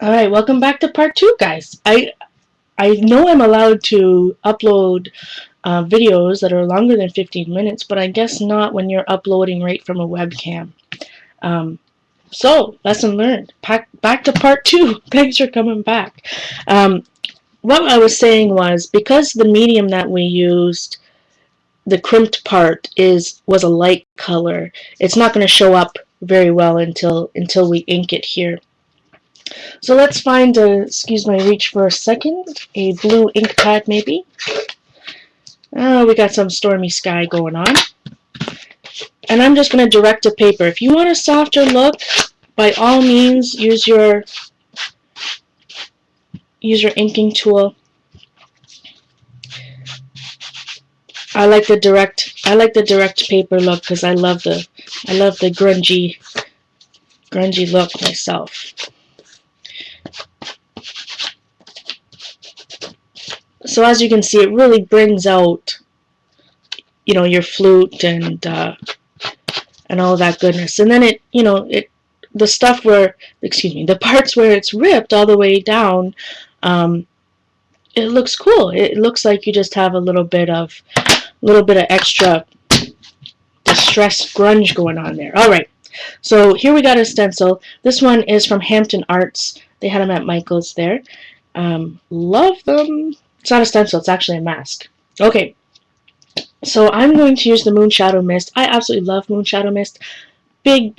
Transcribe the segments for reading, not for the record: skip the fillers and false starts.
Alright, welcome back to part 2, guys. I know I'm allowed to upload videos that are longer than 15 minutes, but I guess not when you're uploading right from a webcam. So, lesson learned. Back to part 2. Thanks for coming back. What I was saying was, because the medium that we used, the crimped part, was a light color, it's not going to show up very well until we ink it here. So let's find excuse my reach for a second, a blue ink pad maybe. We got some stormy sky going on. And I'm just going to direct to paper. If you want a softer look, by all means use your inking tool. I like the direct paper look because I love the grungy look myself. So as you can see, it really brings out, your flute and all that goodness. And then the stuff where, the parts where it's ripped all the way down, it looks cool. It looks like you just have a little bit of extra distressed grunge going on there. All right. So here we got a stencil. This one is from Hampton Arts. They had them at Michael's there. Love them. It's not a stencil, it's actually a mask. Okay, so I'm going to use the Moonshadow Mist. I absolutely love Moonshadow Mist. Big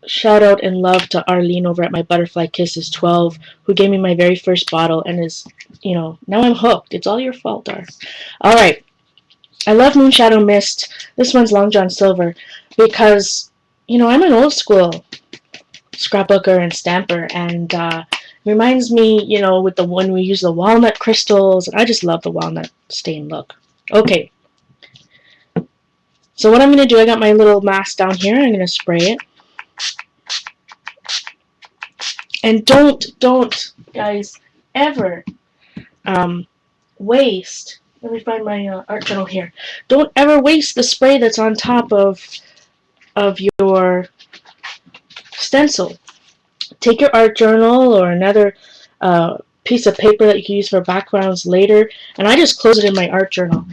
shout out and love to Arlene over at my Butterfly Kisses 12, who gave me my very first bottle and is, now I'm hooked. It's all your fault, Ar. Alright, I love Moonshadow Mist. This one's Long John Silver because, I'm an old school scrapbooker and stamper, and reminds me, with the one we use the walnut crystals. I just love the walnut stain look. Okay. So what I'm going to do, I got my little mask down here. I'm going to spray it. And don't, guys, ever waste. Let me find my art journal here. Don't ever waste the spray that's on top of your stencil. Take your art journal or another piece of paper that you can use for backgrounds later, and I just close it in my art journal.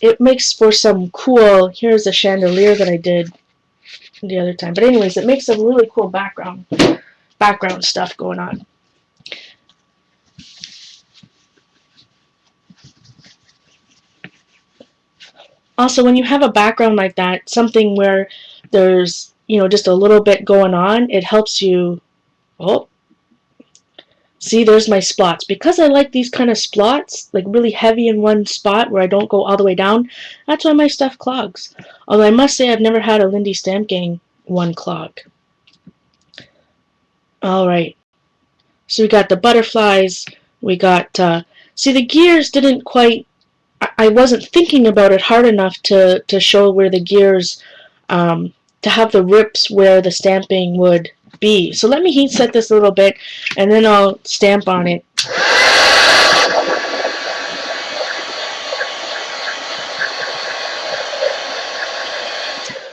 It makes for some cool, here's a chandelier that I did the other time, but anyways, it makes some really cool background stuff going on. Also, when you have a background like that, something where there's, just a little bit going on, it helps you. Oh, see, there's my spots. Because I like these kind of spots, like really heavy in one spot where I don't go all the way down, that's why my stuff clogs. Although I must say I've never had a Lindy Stamp Gang one clog. Alright, so we got the butterflies, we got, see, the gears didn't quite, I wasn't thinking about it hard enough to show where the gears, to have the rips where the stamping would be. So let me heat set this a little bit and then I'll stamp on it.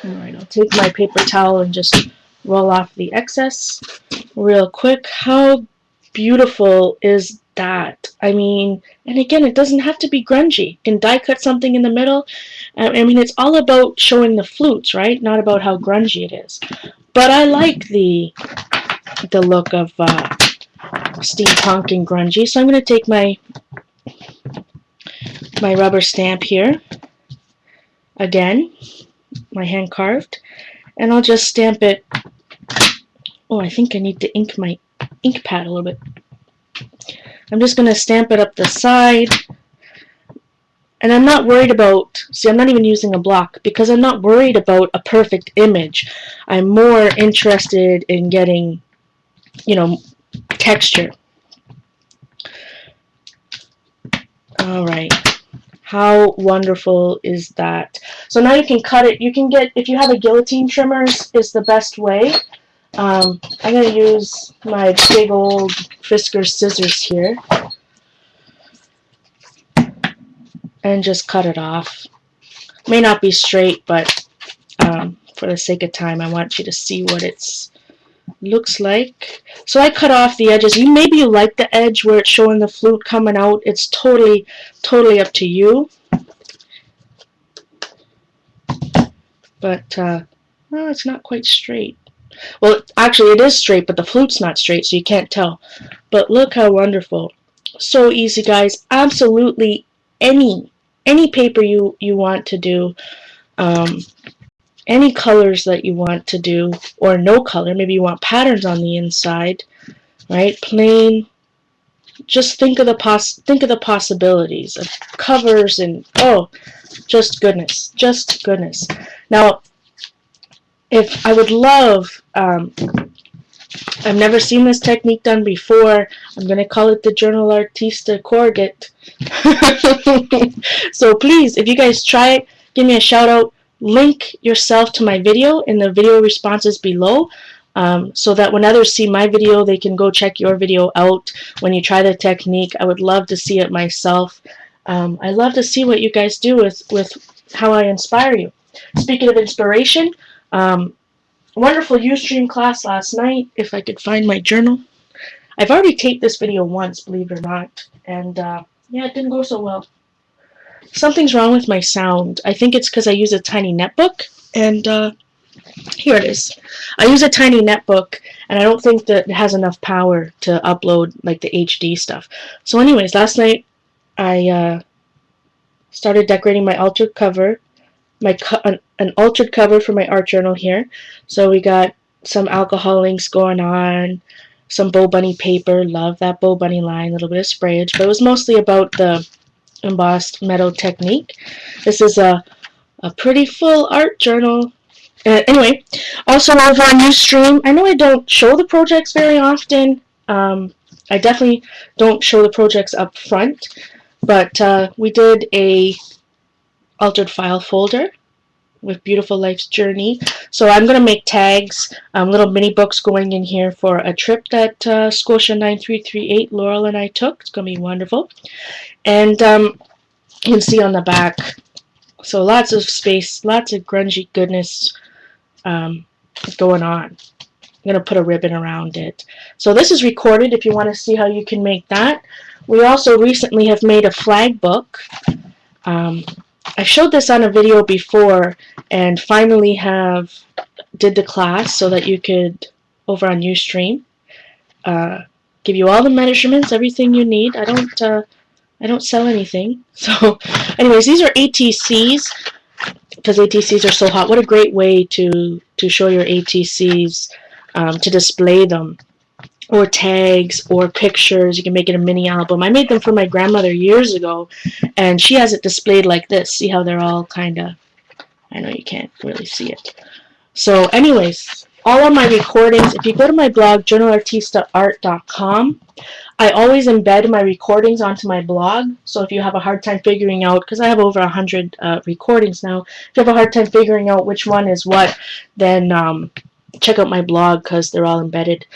Alright, I'll take my paper towel and just roll off the excess real quick. How beautiful is that? I mean, and again, it doesn't have to be grungy. You can die cut something in the middle. I mean, it's all about showing the flutes, right? Not about how grungy it is. But I like the look of steampunk and grungy. So I'm going to take my rubber stamp here. Again, my hand carved. And I'll just stamp it. Oh, I think I need to ink my ink pad a little bit. I'm just going to stamp it up the side. And I'm not worried about, see, I'm not even using a block because I'm not worried about a perfect image. I'm more interested in getting, texture. Alright. How wonderful is that? So now you can cut it. You can get, if you have a guillotine trimmer, is the best way. I'm going to use my big old Fisker scissors here and just cut it off. May not be straight, but for the sake of time, I want you to see what it's looks like. So I cut off the edges. Maybe you like the edge where it's showing the flute coming out. It's totally up to you. But well, it's not quite straight. Well, actually it is straight, but the flute's not straight, so you can't tell. But look how wonderful. So easy, guys. Absolutely any paper you want to do. Any colors that you want to do, or no color. Maybe you want patterns on the inside, right? Plain. Just think of the possibilities of covers, and oh, just goodness, just goodness. Now, if I would love, I've never seen this technique done before. I'm gonna call it the JournalArtista Corrugate. So please, if you guys try it, give me a shout out. Link yourself to my video in the video responses below, so that when others see my video, they can go check your video out when you try the technique. I would love to see it myself. I love to see what you guys do with how I inspire you. Speaking of inspiration, wonderful Ustream class last night. If I could find my journal. I've already taped this video once, believe it or not, and yeah, it didn't go so well. Something's wrong with my sound. I think it's because I use a tiny netbook, and here it is. I use a tiny netbook, and I don't think that it has enough power to upload like the HD stuff. So anyways, last night I started decorating my altered cover, an altered cover for my art journal here. So we got some alcohol inks going on, some Bow Bunny paper. Love that Bow Bunny line, a little bit of sprayage, but it was mostly about the embossed metal technique. This is a pretty full art journal. Anyway, also over on Ustream, I know I don't show the projects very often. I definitely don't show the projects up front, but we did a altered file folder with Beautiful Life's Journey. So I'm going to make tags, little mini books going in here for a trip that Scotia 9338 Laurel and I took. It's going to be wonderful. And you can see on the back, so lots of space, lots of grungy goodness going on. I'm going to put a ribbon around it. So this is recorded if you want to see how you can make that. We also recently have made a flag book. I showed this on a video before, and finally did the class so that you could, over on Ustream, give you all the measurements, everything you need. I don't sell anything. So anyways, these are ATCs, because ATCs are so hot. What a great way to show your ATCs, to display them, or tags, or pictures. You can make it a mini album. I made them for my grandmother years ago, and she has it displayed like this. See how they're all kind of, I know you can't really see it. So anyways, all of my recordings, if you go to my blog, JournalArtistaArt.com, I always embed my recordings onto my blog. So if you have a hard time figuring out, because I have over 100 recordings now, if you have a hard time figuring out which one is what, then check out my blog, because they're all embedded.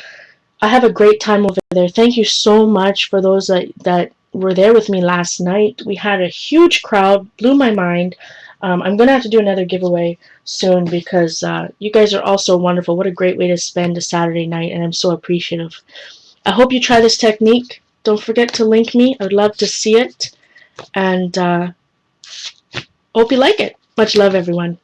I have a great time over there. Thank you so much for those that were there with me last night. We had a huge crowd, blew my mind. I'm going to have to do another giveaway soon, because you guys are all so wonderful. What a great way to spend a Saturday night, and I'm so appreciative. I hope you try this technique. Don't forget to link me. I would love to see it, and hope you like it. Much love, everyone.